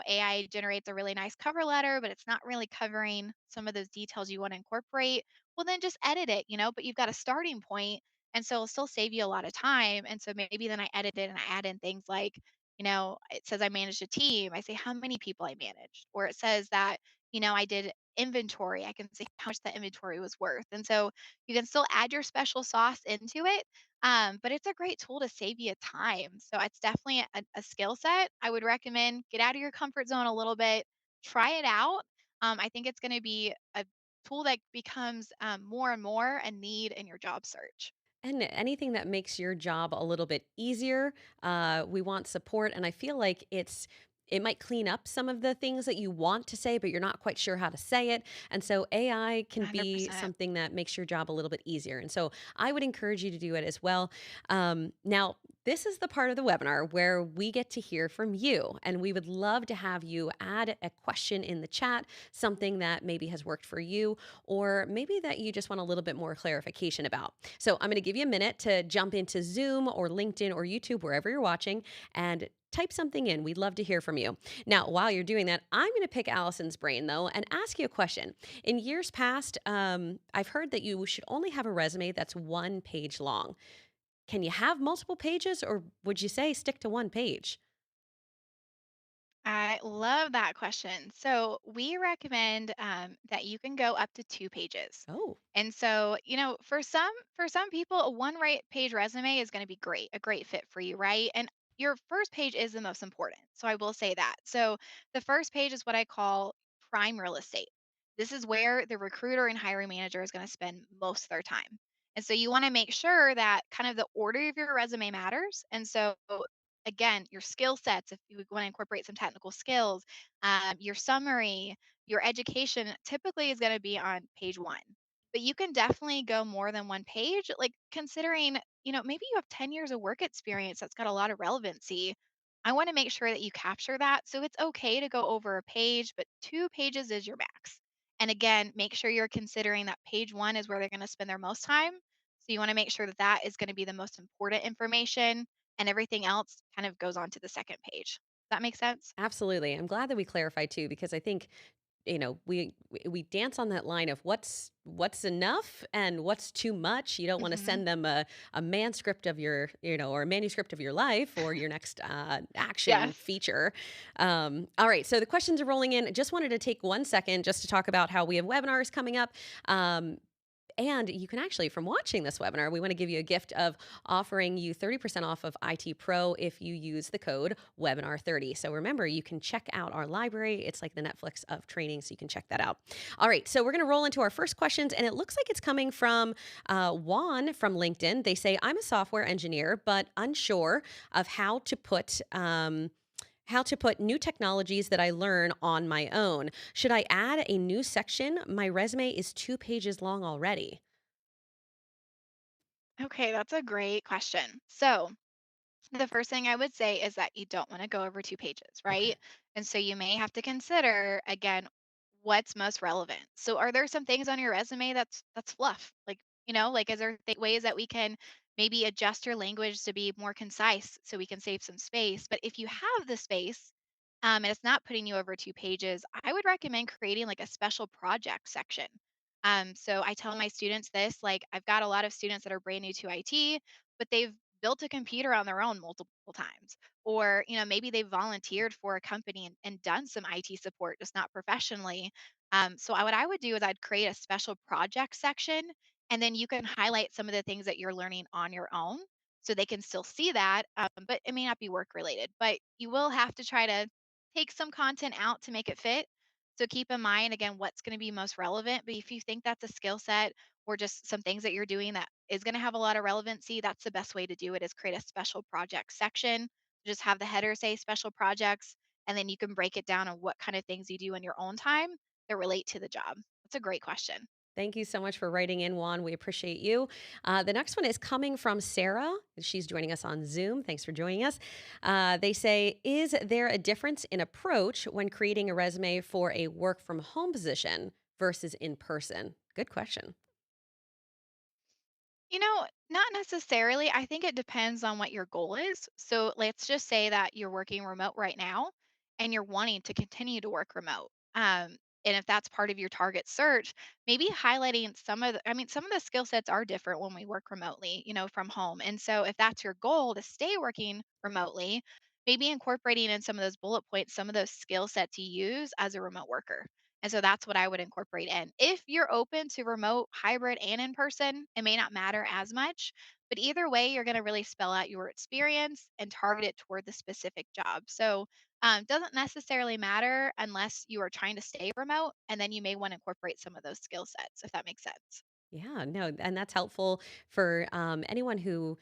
AI generates a really nice cover letter, but it's not really covering some of those details you want to incorporate. Well, then just edit it, but you've got a starting point and so it'll still save you a lot of time. And so maybe then I edit it and I add in things like, it says I managed a team. I say how many people I managed. Or it says that, I did inventory. I can say how much that inventory was worth. And so you can still add your special sauce into it. But it's a great tool to save you time. So it's definitely a skill set. I would recommend get out of your comfort zone a little bit, try it out. I think it's going to be a tool that becomes more and more a need in your job search. And anything that makes your job a little bit easier, we want support. And I feel like it might clean up some of the things that you want to say, but you're not quite sure how to say it. And so AI can be 100%. something that makes your job a little bit easier. And so I would encourage you to do it as well. Now, this is the part of the webinar where we get to hear from you, and we would love to have you add a question in the chat, something that maybe has worked for you, or maybe that you just want a little bit more clarification about. So I'm going to give you a minute to jump into Zoom or LinkedIn or YouTube, wherever you're watching, and type something in. We'd love to hear from you. Now, while you're doing that, I'm going to pick Allison's brain though and ask you a question. In years past, I've heard that you should only have a resume that's 1 page long. Can you have multiple pages, or would you say stick to 1 page? I love that question. So we recommend that you can go up to 2 pages. Oh, And so, for some people, a page resume is going to be great, a great fit for you, right? And your first page is the most important. So I will say that. So the first page is what I call prime real estate. This is where the recruiter and hiring manager is going to spend most of their time. And so you want to make sure that kind of the order of your resume matters. And so again, your skill sets, if you want to incorporate some technical skills, your summary, your education typically is going to be on page one. But you can definitely go more than 1 page, like considering, maybe you have 10 years of work experience that's got a lot of relevancy. I want to make sure that you capture that. So it's okay to go over a page, but 2 pages is your max. And again, make sure you're considering that page one is where they're going to spend their most time. So you want to make sure that that is going to be the most important information and everything else kind of goes on to the second page. Does that make sense? absolutely. I'm glad that we clarified too, because I think we dance on that line of what's enough and what's too much. You don't want to Hmm. send them a manuscript of your, or a manuscript of your life or your next action Yes. feature. All right, so the questions are rolling in. Just wanted to take 1 second just to talk about how we have webinars coming up. And you can actually, from watching this webinar, we want to give you a gift of offering you 30% off of IT Pro if you use the code webinar30. So remember, you can check out our library. It's like the Netflix of training, so you can check that out. All right, so we're going to roll into our first questions, and it looks like it's coming from Juan from LinkedIn. They say, I'm a software engineer, but unsure of how to put new technologies that I learn on my own. Should I add a new section? My resume is 2 pages long already. Okay, that's a great question. So, the first thing I would say is that you don't want to go over 2 pages, Okay. right? And so you may have to consider again what's most relevant. So are there some things on your resume that's fluff? Like, like is there ways that we can maybe adjust your language to be more concise so we can save some space? But if you have the space, and it's not putting you over 2 pages, I would recommend creating like a special project section. So I tell my students this, like I've got a lot of students that are brand new to IT, but they've built a computer on their own multiple times. Or, maybe they volunteered for a company and done some IT support, just not professionally. So what I would do is I'd create a special project section, and then you can highlight some of the things that you're learning on your own. So they can still see that, but it may not be work related. But you will have to try to take some content out to make it fit. So keep in mind again what's going to be most relevant. But if you think that's a skill set or just some things that you're doing that is going to have a lot of relevancy, that's the best way to do it is create a special project section. Just have the header say special projects, and then you can break it down on what kind of things you do in your own time that relate to the job. That's a great question. Thank you so much for writing in, Juan. We appreciate you. The next one is coming from Sarah. She's joining us on Zoom. Thanks for joining us. They say, is there a difference in approach when creating a resume for a work from home position versus in person? Good question. Not necessarily. I think it depends on what your goal is. So let's just say that you're working remote right now and you're wanting to continue to work remote. And if that's part of your target search, maybe highlighting some of the skill sets are different when we work remotely, from home. And so if that's your goal to stay working remotely, maybe incorporating in some of those bullet points, some of those skill sets you use as a remote worker. And so that's what I would incorporate in. If you're open to remote, hybrid, and in person, it may not matter as much. But either way, you're going to really spell out your experience and target it toward the specific job. So doesn't necessarily matter unless you are trying to stay remote. And then you may want to incorporate some of those skill sets, if that makes sense. Yeah, no, and that's helpful for anyone who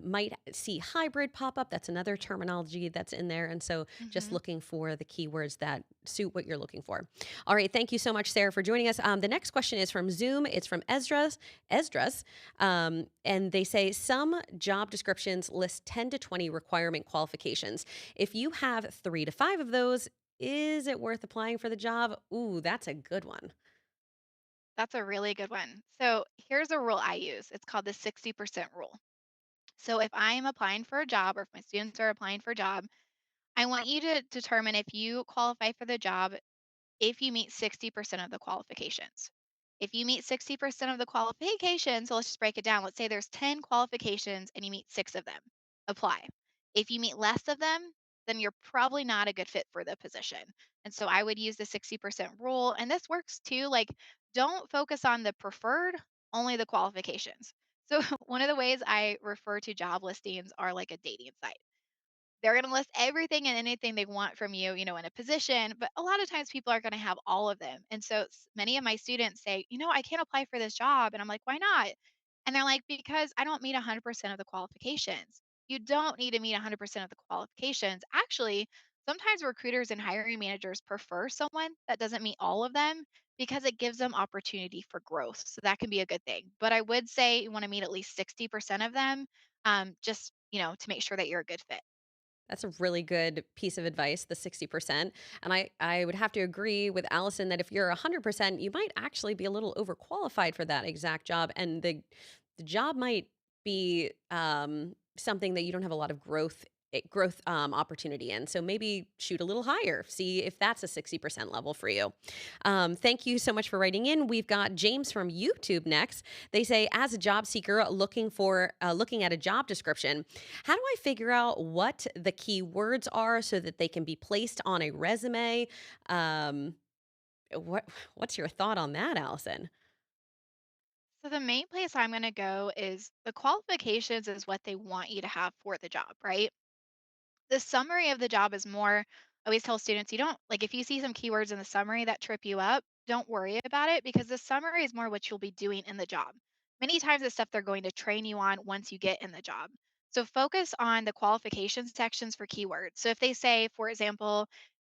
might see hybrid pop up. That's another terminology that's in there. And so just Hmm. looking for the keywords that suit what you're looking for. All right. Thank you so much, Sarah, for joining us. The next question is from Zoom. It's from Esdras. And they say some job descriptions list 10 to 20 requirement qualifications. If you have 3 to 5 of those, is it worth applying for the job? Ooh, that's a good one. That's a really good one. So here's a rule I use. It's called the 60% rule. So if I am applying for a job or if my students are applying for a job, I want you to determine if you qualify for the job if you meet 60% of the qualifications. If you meet 60% of the qualifications, so let's just break it down. Let's say there's 10 qualifications and you meet 6 of them. Apply. If you meet less of them, then you're probably not a good fit for the position. And so I would use the 60% rule. And this works too. Like, don't focus on the preferred, only the qualifications. So, one of the ways I refer to job listings are like a dating site. They're gonna list everything and anything they want from you, in a position, but a lot of times people are gonna have all of them. And so many of my students say, I can't apply for this job. And I'm like, why not? And they're like, because I don't meet 100% of the qualifications. You don't need to meet 100% of the qualifications. Actually, sometimes recruiters and hiring managers prefer someone that doesn't meet all of them because it gives them opportunity for growth. So that can be a good thing. But I would say you want to meet at least 60% of them, just, to make sure that you're a good fit. That's a really good piece of advice, the 60%. And I would have to agree with Allison that if you're 100%, you might actually be a little overqualified for that exact job. And the job might be something that you don't have a lot of growth growth opportunity in. So maybe shoot a little higher, see if that's a 60% level for you. Thank you so much for writing in. We've got James from YouTube next. They say, as a job seeker looking at a job description, how do I figure out what the key words are so that they can be placed on a resume? Um, what's your thought on that, Allison? So the main place I'm going to go is the qualifications is what they want you to have for the job, right? The summary of the job is more, I always tell students, you don't like if you see some keywords in the summary that trip you up, don't worry about it because the summary is more what you'll be doing in the job. Many times it's stuff they're going to train you on once you get in the job. So focus on the qualifications sections for keywords. So if they say, for example,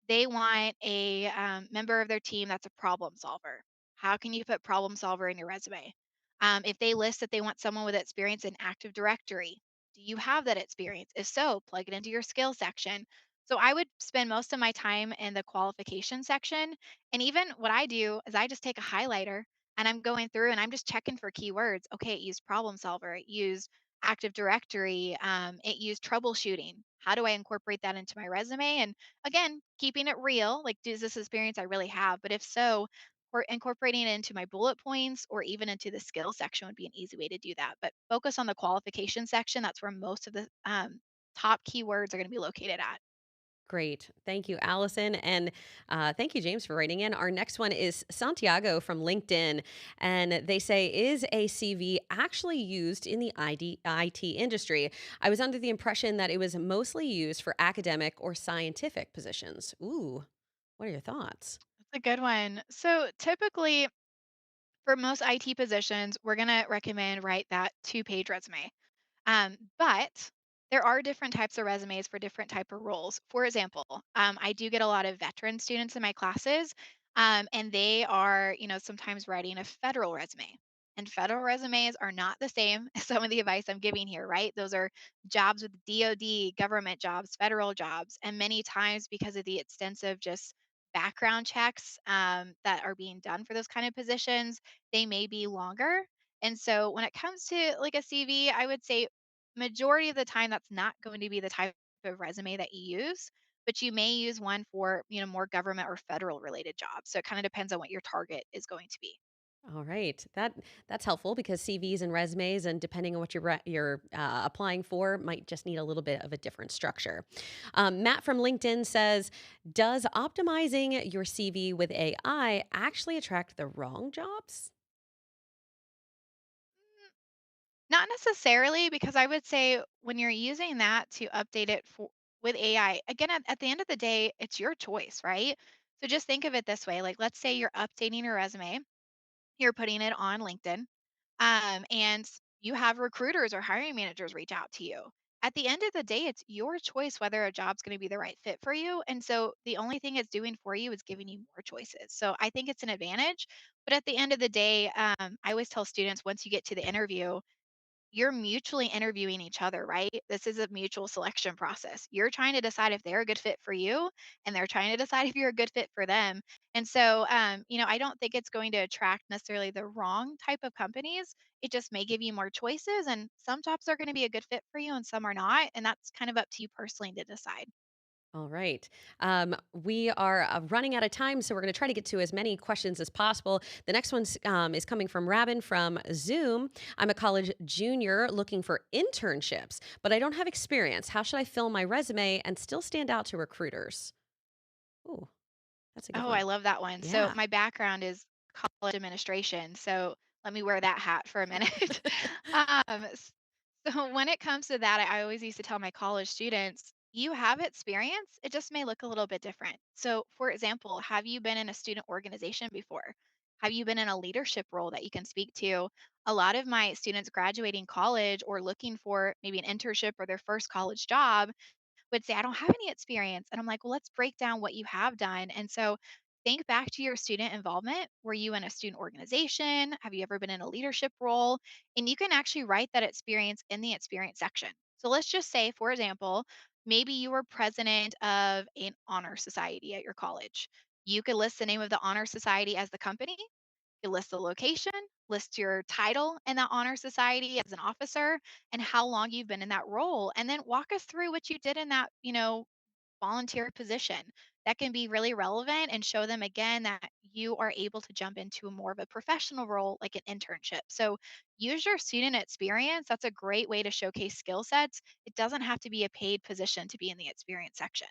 they want a member of their team that's a problem solver, how can you put problem solver in your resume? If they list that they want someone with experience in Active Directory, do you have that experience? If so, plug it into your skills section. So I would spend most of my time in the qualification section. And even what I do is I just take a highlighter and I'm going through and I'm just checking for keywords. Okay, it used problem solver, it used Active Directory, it used troubleshooting. How do I incorporate that into my resume? And again, keeping it real, like, does this experience I really have? But if so, or incorporating it into my bullet points or even into the skill section would be an easy way to do that. But focus on the qualification section. That's where most of the top keywords are going to be located at. Great. Thank you, Allison. And thank you, James, for writing in. Our next one is Santiago from LinkedIn. And they say, is a CV actually used in the IT industry? I was under the impression that it was mostly used for academic or scientific positions. Ooh, what are your thoughts? That's a good one. So typically, for most IT positions, we're going to recommend write that two-page resume. But there are different types of resumes for different type of roles. For example, I do get a lot of veteran students in my classes, and they are, sometimes writing a federal resume. And federal resumes are not the same as some of the advice I'm giving here, right? Those are jobs with DoD, government jobs, federal jobs, and many times because of the extensive just background checks that are being done for those kind of positions, they may be longer. And so when it comes to like a CV, I would say majority of the time that's not going to be the type of resume that you use, but you may use one for, more government or federal related jobs. So it kind of depends on what your target is going to be. All right, that's helpful because CVs and resumes, and depending on what you're applying for, might just need a little bit of a different structure. Matt from LinkedIn says, "Does optimizing your CV with AI actually attract the wrong jobs?" Not necessarily, because I would say when you're using that to update it for with AI, again, at the end of the day, it's your choice, right? So just think of it this way. Like, let's say you're updating your resume, you're putting it on LinkedIn, and you have recruiters or hiring managers reach out to you. At the end of the day, it's your choice whether a job's going to be the right fit for you. And so the only thing it's doing for you is giving you more choices. So I think it's an advantage. But at the end of the day, I always tell students once you get to the interview, you're mutually interviewing each other, right? This is a mutual selection process. You're trying to decide if they're a good fit for you, and they're trying to decide if you're a good fit for them. And so, I don't think it's going to attract necessarily the wrong type of companies. It just may give you more choices, and some jobs are going to be a good fit for you, and some are not. And that's kind of up to you personally to decide. All right. We are running out of time, so we're going to try to get to as many questions as possible. The next one is coming from Rabin from Zoom. I'm a college junior looking for internships, but I don't have experience. How should I fill my resume and still stand out to recruiters? Ooh, that's a good Oh, I one. love that one. So Yeah. my background is college administration. So let me wear that hat for a minute. um, so when it comes to that, I always used to tell my college students, you have experience, it just may look a little bit different. So, for example, have you been in a student organization before? Have you been in a leadership role that you can speak to? A lot of my students graduating college or looking for maybe an internship or their first college job would say, I don't have any experience. And I'm like, well, let's break down what you have done. And so think back to your student involvement. Were you in a student organization? Have you ever been in a leadership role? And you can actually write that experience in the experience section. So let's just say, for example, maybe you were president of an honor society at your college. You could list the name of the honor society as the company, you list the location, list your title in that honor society as an officer and how long you've been in that role. And then walk us through what you did in that, volunteer position. That can be really relevant and show them again that you are able to jump into a more of a professional role like an internship. So use your student experience. That's a great way to showcase skill sets. It doesn't have to be a paid position to be in the experience section.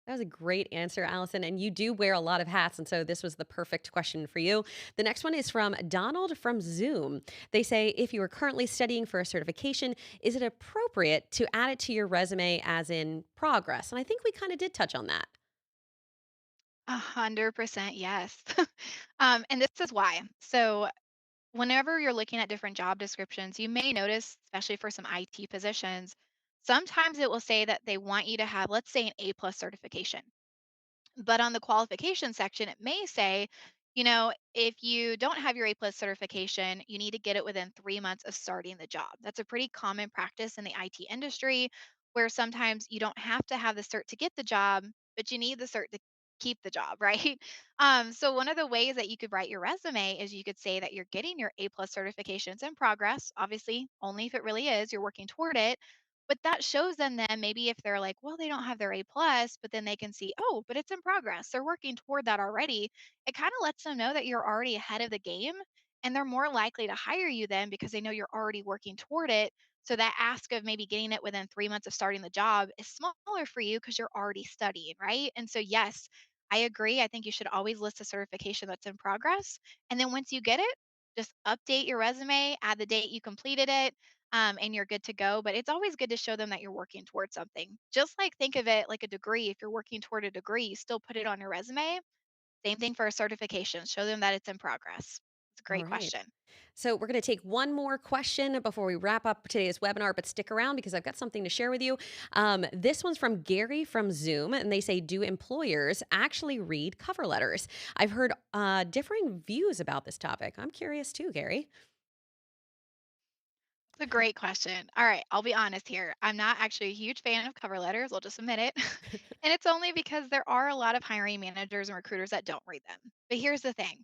That was a great answer, Allison. And you do wear a lot of hats. And so this was the perfect question for you. The next one is from Donald from Zoom. They say, if you are currently studying for a certification, is it appropriate to add it to your resume as in progress? And I think we kind of did touch on that. 100% yes. And this is why. So, whenever you're looking at different job descriptions, you may notice, especially for some IT positions, sometimes it will say that they want you to have, let's say, an A plus certification. But on the qualification section, it may say, if you don't have your A plus certification, you need to get it within 3 months of starting the job. That's a pretty common practice in the IT industry where sometimes you don't have to have the cert to get the job, but you need the cert to keep the job, right? So one of the ways that you could write your resume is you could say that you're getting your A plus certifications in progress, obviously, only if it really is, you're working toward it, but that shows them then maybe if they're like, well, they don't have their A plus, but then they can see, oh, but it's in progress. They're working toward that already. It kind of lets them know that you're already ahead of the game and they're more likely to hire you then because they know you're already working toward it. So that ask of maybe getting it within 3 months of starting the job is smaller for you because you're already studying, right? And so, yes, I agree. I think you should always list a certification that's in progress. And then once you get it, just update your resume, add the date you completed it, and you're good to go. But it's always good to show them that you're working towards something. Just like think of it like a degree. If you're working toward a degree, you still put it on your resume. Same thing for a certification. Show them that it's in progress. It's a All great right. question. So we're going to take one more question before we wrap up today's webinar, but stick around because I've got something to share with you. This one's from Gary from Zoom, and they say, do employers actually read cover letters? I've heard differing views about this topic. I'm curious too, Gary. It's a great question. All right, I'll be honest here. I'm not actually a huge fan of cover letters. I'll just admit it. And it's only because there are a lot of hiring managers and recruiters that don't read them. But here's the thing,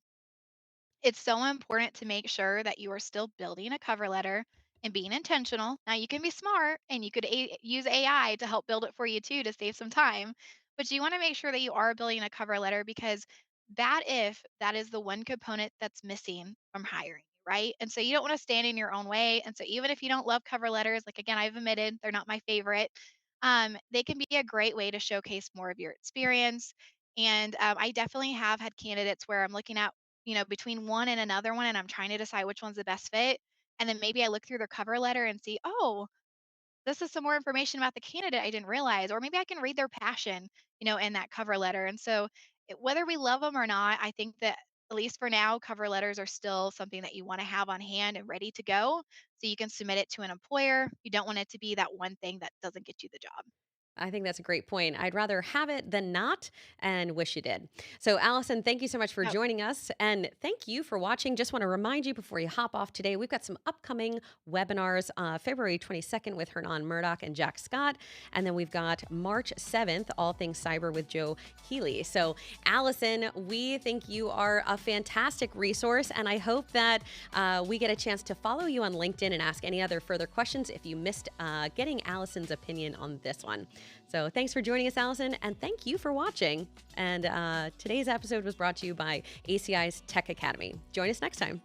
it's so important to make sure that you are still building a cover letter and being intentional. Now, you can be smart and you could use AI to help build it for you too to save some time, but you want to make sure that you are building a cover letter because that if that is the one component that's missing from hiring, right? And so you don't want to stand in your own way. And so even if you don't love cover letters, like again, I've admitted they're not my favorite, they can be a great way to showcase more of your experience. And I definitely have had candidates where I'm looking at between one and another one, and I'm trying to decide which one's the best fit. And then maybe I look through their cover letter and see, oh, this is some more information about the candidate I didn't realize. Or maybe I can read their passion, in that cover letter. And so, whether we love them or not, I think that at least for now, cover letters are still something that you want to have on hand and ready to go. So you can submit it to an employer. You don't want it to be that one thing that doesn't get you the job. I think that's a great point. I'd rather have it than not and wish you did. So, Allison, thank you so much for Yep. joining us. And thank you for watching. Just want to remind you before you hop off today, we've got some upcoming webinars February 22nd with Hernan Murdoch and Jack Scott. And then we've got March 7th, All Things Cyber with Joe Healy. So, Allison, we think you are a fantastic resource. And I hope that we get a chance to follow you on LinkedIn and ask any other further questions if you missed getting Allison's opinion on this one. So thanks for joining us, Allison, and thank you for watching. And today's episode was brought to you by ACI's Tech Academy. Join us next time.